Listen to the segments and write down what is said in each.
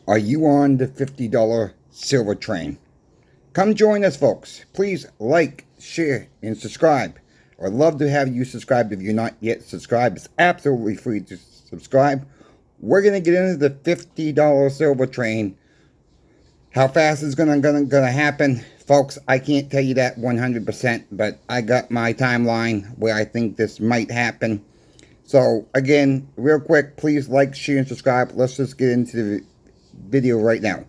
Are you on the $50 silver train? Come join us, folks. Please like, share, and subscribe. I'd love to have you subscribed if you're not yet subscribed. It's absolutely free to subscribe. We're going to get into the $50 silver train. How fast it's gonna happen, folks, I can't tell you that 100%, but I got my timeline where I think this might happen. So, again, real quick, please like, share, and subscribe. Let's just get into the video right now.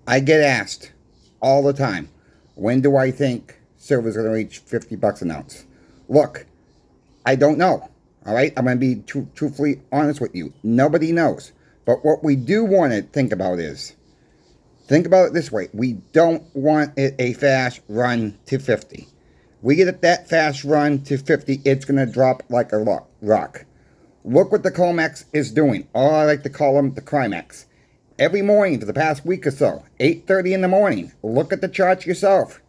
I get asked all the time, when do I think silver is going to reach 50 bucks an ounce? Look, I don't know. All right, I'm going to be truthfully honest with you. Nobody knows. But what we do want to think about is, think about it this way. We don't want it a fast run to 50. We get it that fast run to 50, it's going to drop like a rock. Look what the COMEX is doing. Or I like to call them the CRIMEX. Every morning for the past week or so, 8:30 in the morning, look at the charts yourself.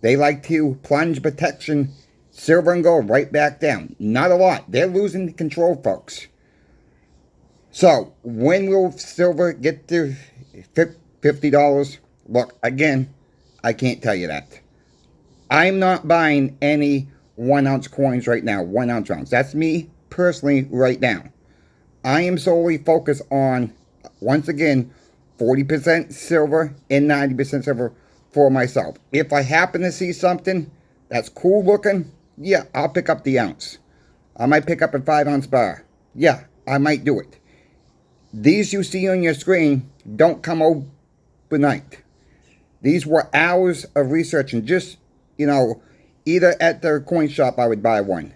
They like to plunge protection, silver and gold right back down. Not a lot. They're losing control, folks. So, when will silver get to $50? Look, again, I can't tell you that. I'm not buying any 1 ounce coins right now, 1 ounce rounds. That's me personally right now. I am solely focused on, once again, 40% silver and 90% silver for myself. If I happen to see something that's cool looking, yeah, I'll pick up the ounce. I might pick up a 5 ounce bar. Yeah, I might do it. These you see on your screen don't come overnight. These were hours of research and just, either at the coin shop I would buy one,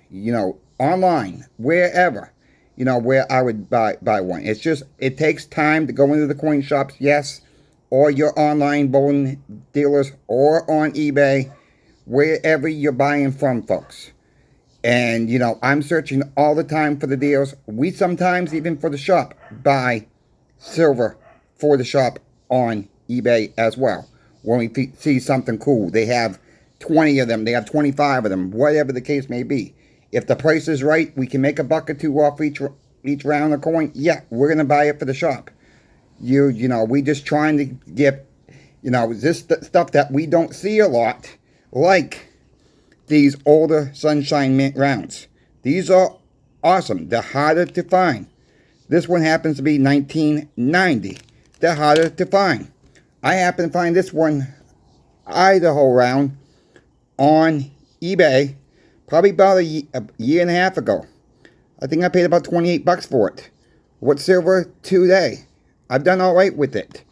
online, wherever, where I would buy one. It's just, it takes time to go into the coin shops, yes, or your online bullion dealers, or on eBay, wherever you're buying from, folks. And, I'm searching all the time for the deals. We sometimes, even for the shop, buy silver for the shop on eBay as well. When we see something cool, they have 20 of them, they have 25 of them, whatever the case may be. If the price is right, we can make a buck or two off each round of coin. Yeah, we're going to buy it for the shop. We just trying to get, this stuff that we don't see a lot, like these older Sunshine Mint rounds. These are awesome. They're harder to find. This one happens to be 1990. They're harder to find. I happen to find this one, Idaho round, on eBay, probably about a year and a half ago. I think I paid about 28 bucks for it. What's silver today? I've done all right with it.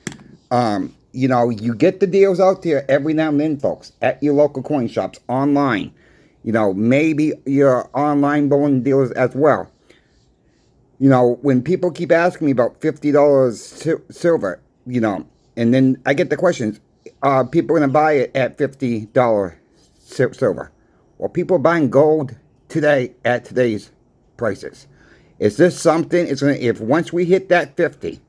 You get the deals out there every now and then, folks, at your local coin shops, online. Maybe your online bullion dealers as well. When people keep asking me about $50 silver, and then I get the questions, are people going to buy it at $50 silver? Well, people are buying gold today at today's prices. Is this something, if once we hit that 50,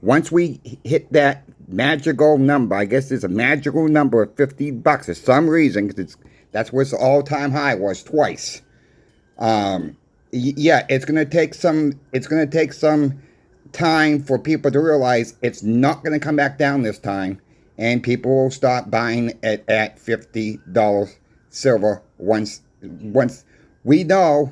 once we hit that magical number, I guess it's a magical number of 50 bucks for some reason, because that's where its all-time high was twice. Yeah, it's going to take some time for people to realize it's not going to come back down this time, and people will start buying it at $50 silver once we know,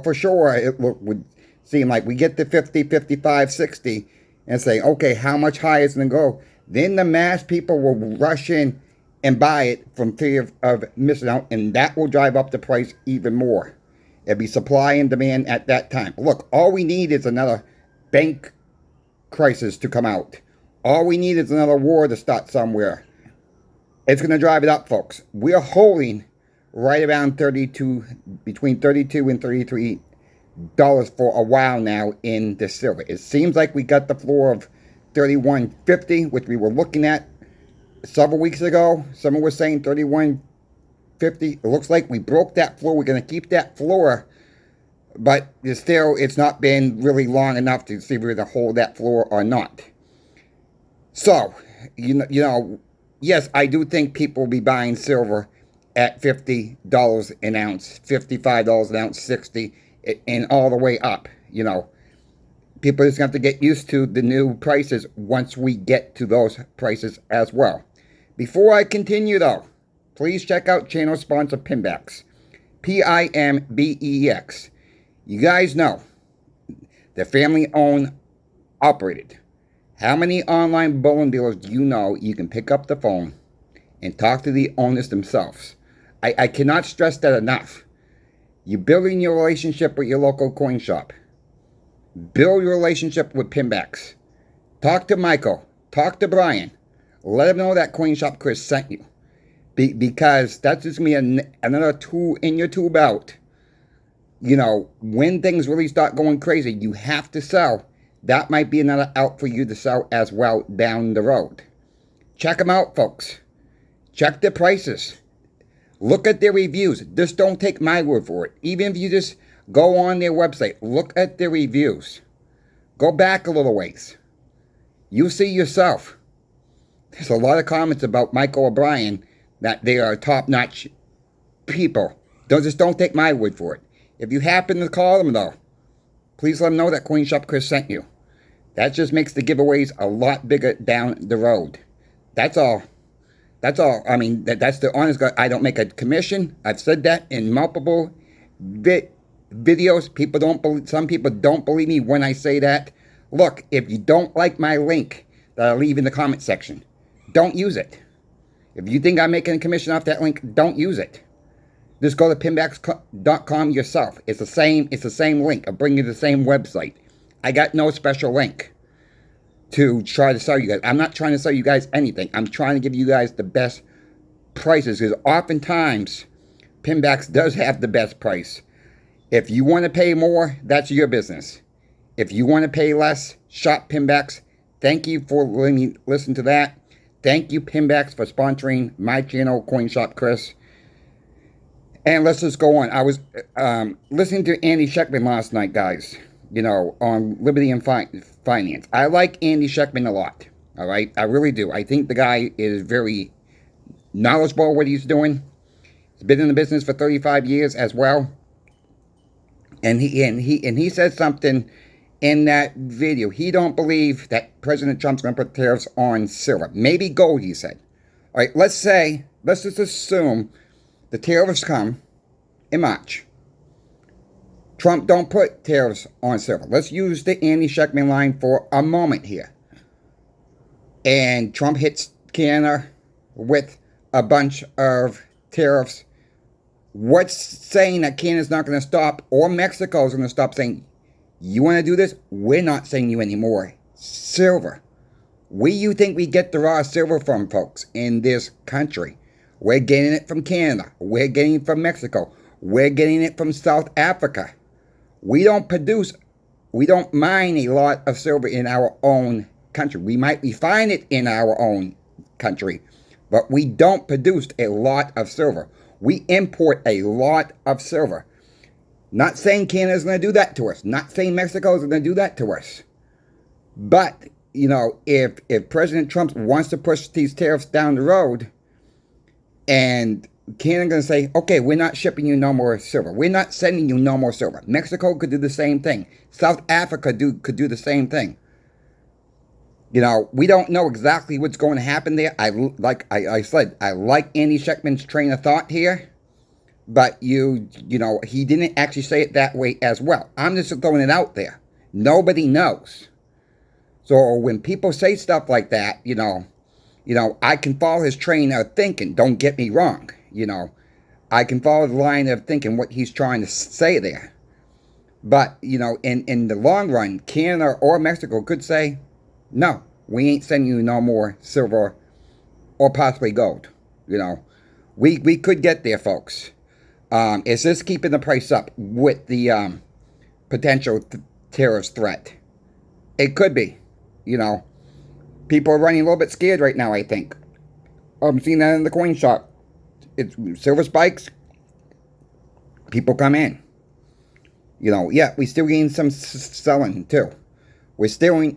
for sure it would seem like we get to 50, 55, 60 and say, okay, how much higher is it going to go? Then the mass people will rush in and buy it from fear of missing out, and that will drive up the price even more. It'll be supply and demand at that time. Look, all we need is another bank crisis to come out. All we need is another war to start somewhere. It's going to drive it up, folks. We're holding right around between $32 and $33 for a while now in the silver. It seems like we got the floor of $31.50, which we were looking at several weeks ago. Someone was saying $31.50. It looks like we broke that floor. We're going to keep that floor, but it's not been really long enough to see if we're going to hold that floor or not. So, yes, I do think people will be buying silver at $50 an ounce, $55 an ounce, $60, and all the way up. People just have to get used to the new prices once we get to those prices as well. Before I continue though, please check out channel sponsor PIMBEX. PIMBEX. You guys know they're family owned, operated. How many online bullion dealers do you know you can pick up the phone and talk to the owners themselves? I cannot stress that enough. You're building your relationship with your local coin shop. Build your relationship with PIMBEX. Talk to Michael. Talk to Brian. Let them know that Coin Shop Chris sent you. Because that's just going to be another tool in your tool belt. You know, when things really start going crazy, you have to sell. That might be another out for you to sell as well down the road. Check them out, folks. Check the prices. Look at their reviews. Just don't take my word for it. Even if you just go on their website, look at their reviews. Go back a little ways. You see yourself. There's a lot of comments about Michael O'Brien that they are top-notch people. Just don't take my word for it. If you happen to call them, though, please let them know that Coin Shop Chris sent you. That just makes the giveaways a lot bigger down the road. That's all. That's all. I mean, that's the honest God. I don't make a commission. I've said that in multiple videos. Some people don't believe me when I say that. Look, if you don't like my link that I leave in the comment section, don't use it. If you think I'm making a commission off that link, don't use it. Just go to PIMBEX.com yourself. It's the same link. I'll bring you the same website. I got no special link to try to sell you guys. I'm not trying to sell you guys anything. I'm trying to give you guys the best prices, because oftentimes PIMBEX does have the best price. If you want to pay more, that's your business. If you want to pay less, shop PIMBEX. Thank you for letting me listen to that. Thank you, PIMBEX, for sponsoring my channel, Coin Shop Chris. And let's just go on. I was listening to Andy Sheckman last night, guys, you know, on Liberty and Finance. I like Andy Sheckman a lot, all right? I really do. I think the guy is very knowledgeable what he's doing. He's been in the business for 35 years as well. And he said something in that video. He don't believe that President Trump's going to put tariffs on silver. Maybe gold, he said. All right, let's just assume the tariffs come in March. Trump don't put tariffs on silver. Let's use the Andy Sheckman line for a moment here. And Trump hits Canada with a bunch of tariffs. What's saying that Canada's not going to stop, or Mexico's going to stop saying, you want to do this? We're not saying you anymore. Silver. Where you think we get the raw silver from, folks, in this country? We're getting it from Canada. We're getting it from Mexico. We're getting it from South Africa. We don't mine a lot of silver in our own country. We might refine it in our own country, but we don't produce a lot of silver. We import a lot of silver. Not saying Canada's going to do that to us. Not saying Mexico is going to do that to us. But, you know, if President Trump wants to push these tariffs down the road, and Canada's going to say, okay, we're not shipping you no more silver. We're not sending you no more silver. Mexico could do the same thing. South Africa could do the same thing. You know, we don't know exactly what's going to happen there. Like I said, I like Andy Sheckman's train of thought here. But, you know, he didn't actually say it that way as well. I'm just throwing it out there. Nobody knows. So when people say stuff like that, you know, I can follow his train of thinking. Don't get me wrong. You know, I can follow the line of thinking what he's trying to say there. But, you know, in the long run, Canada or Mexico could say, no, we ain't sending you no more silver or possibly gold. You know, we could get there, folks. Is this keeping the price up with the potential tariffs threat? It could be. You know, people are running a little bit scared right now, I think. I'm seeing that in the coin shop. It's silver spikes. People come in. You know, yeah, we still getting some selling too. We're still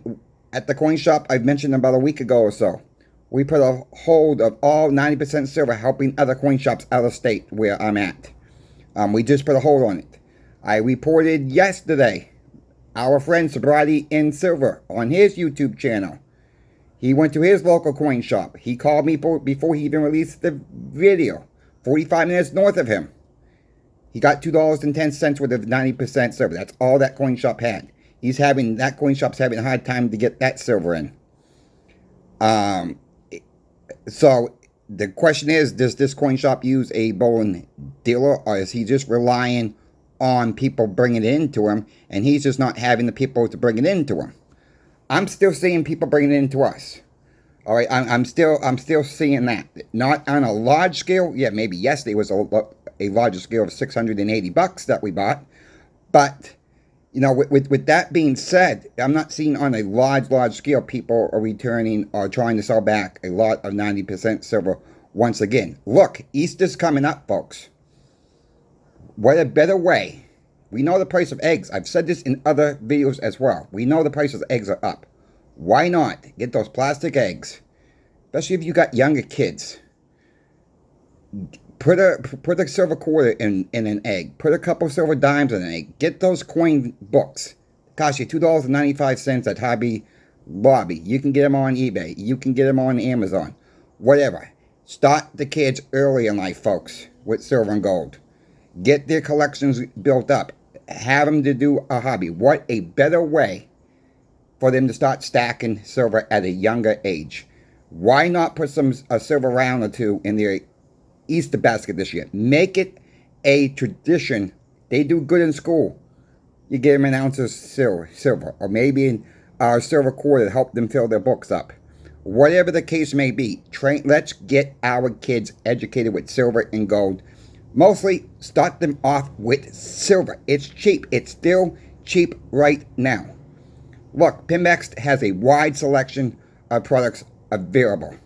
at the coin shop. I mentioned about a week ago or so. We put a hold of all 90% silver, helping other coin shops out of state where I'm at. We just put a hold on it. I reported yesterday. our friend Sobriety in Silver on his YouTube channel. He went to his local coin shop. He called me before he even released the video. 45 minutes north of him. He got $2.10 worth of 90% silver. That's all that coin shop had. That coin shop's having a hard time to get that silver in. So the question is, does this coin shop use a bullion dealer, or is he just relying on people bringing it into him, and he's just not having the people to bring it into him? I'm still seeing people bringing it into us. All right, I'm still seeing that. Not on a large scale. Yeah, maybe yesterday was a larger scale of $680 that we bought, but you know, with that being said, I'm not seeing on a large scale people are returning or trying to sell back a lot of 90% silver once again. Look, Easter's coming up, folks. What a better way. We know the price of eggs. I've said this in other videos as well. We know the price of eggs are up. Why not get those plastic eggs? Especially if you got younger kids. Put a silver quarter in an egg. Put a couple silver dimes in an egg. Get those coin books. Cost you $2.95 at Hobby Lobby. You can get them on eBay. You can get them on Amazon. Whatever. Start the kids early in life, folks, with silver and gold. Get their collections built up. Have them to do a hobby. What a better way for them to start stacking silver at a younger age. Why not put a silver round or two in their Easter basket this year? Make it a tradition. They do good in school. You give them an ounce of silver, or maybe a silver quarter to help them fill their books up. Whatever the case may be, let's get our kids educated with silver and gold. Mostly start them off with silver. It's cheap. It's still cheap right now. Look, PIMBEX has a wide selection of products available.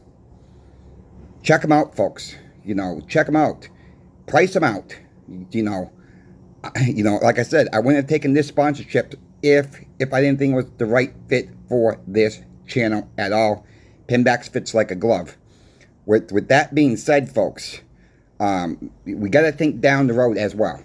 Check them out, folks. You know, check them out. Price them out. You know, like I said, I wouldn't have taken this sponsorship if I didn't think it was the right fit for this channel at all. PIMBEX fits like a glove. With that being said, folks, we got to think down the road as well.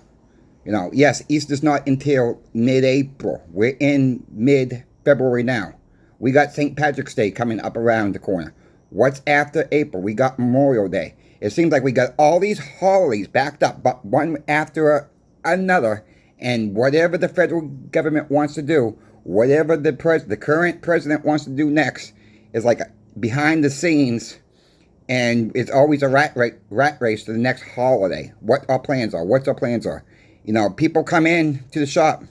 You know, yes, Easter's not until mid-April. We're in mid-February now. We got St. Patrick's Day coming up around the corner. What's after April? We got Memorial Day. It seems like we got all these holidays backed up, but one after another. And whatever the federal government wants to do, whatever the current president wants to do next, is like behind the scenes, and it's always a rat race to the next holiday. What's our plans are. You know, people come in to the shop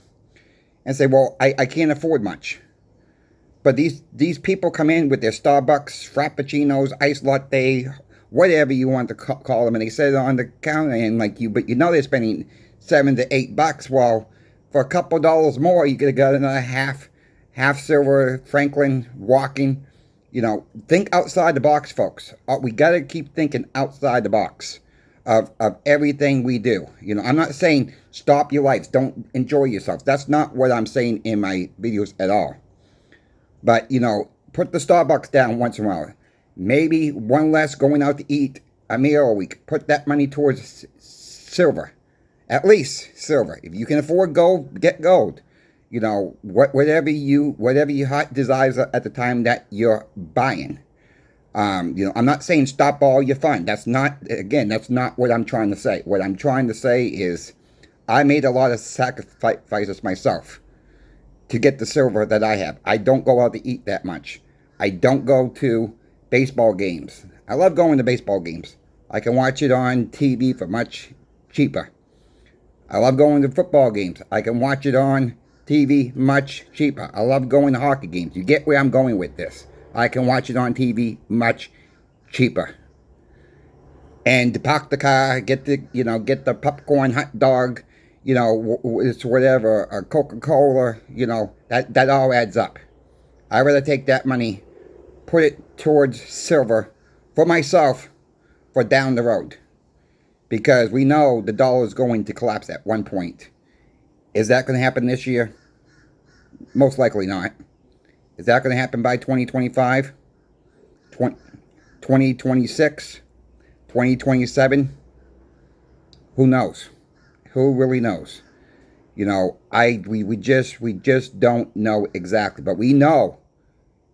and say, well, I can't afford much. But these people come in with their Starbucks, Frappuccinos, iced latte, whatever you want to call them, and they set it on the counter, and but you know they're spending $7 to $8. Well, for a couple dollars more, you could have got another half silver Franklin walking. You know, think outside the box, folks. We got to keep thinking outside the box of everything we do. You know, I'm not saying stop your lives, don't enjoy yourself. That's not what I'm saying in my videos at all. But, you know, put the Starbucks down once in a while. Maybe one less going out to eat a meal a week. Put that money towards silver. At least silver. If you can afford gold, get gold. You know, whatever your heart desires at the time that you're buying. You know, I'm not saying stop all your fun. That's not what I'm trying to say. What I'm trying to say is I made a lot of sacrifices myself to get the silver that I have. I don't go out to eat that much. I don't go to baseball games. I love going to baseball games. I can watch it on TV for much cheaper. I love going to football games. I can watch it on TV much cheaper. I love going to hockey games. You get where I'm going with this. I can watch it on TV much cheaper. And to park the car, get the popcorn hot dog, you know, it's whatever, a Coca-Cola, you know, that all adds up. I'd rather take that money, put it towards silver for myself for down the road. Because we know the dollar is going to collapse at one point. Is that going to happen this year? Most likely not. Is that going to happen by 2025? 2026? 2027? Who knows? Who really knows? You know, we just don't know exactly, but we know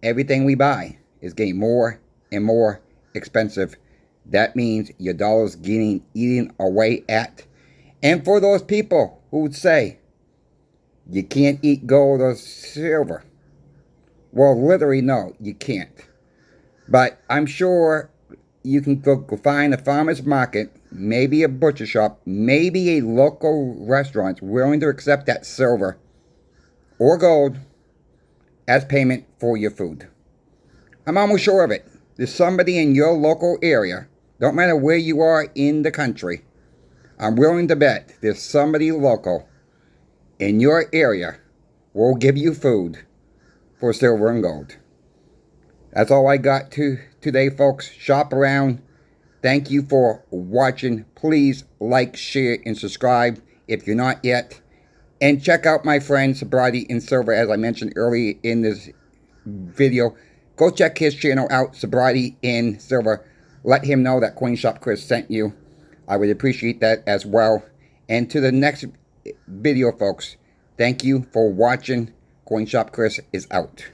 everything we buy is getting more and more expensive. That means your dollar's getting eaten away at. And for those people who would say you can't eat gold or silver, well, literally, no, you can't. But I'm sure you can go find a farmer's market, maybe a butcher shop, maybe a local restaurant willing to accept that silver or gold as payment for your food. I'm almost sure of it. There's somebody in your local area, don't matter where you are in the country, I'm willing to bet there's somebody local in your area will give you food for silver and gold. That's all I got today, folks. Shop around. Thank you for watching. Please like, share, and subscribe if you're not yet. And check out my friend Sobriety in Silver, as I mentioned earlier in this video. Go check his channel out, Sobriety in Silver. Let him know that CoinShop Chris sent you. I would appreciate that as well. And to the next video, folks. Thank you for watching. CoinShop Chris is out.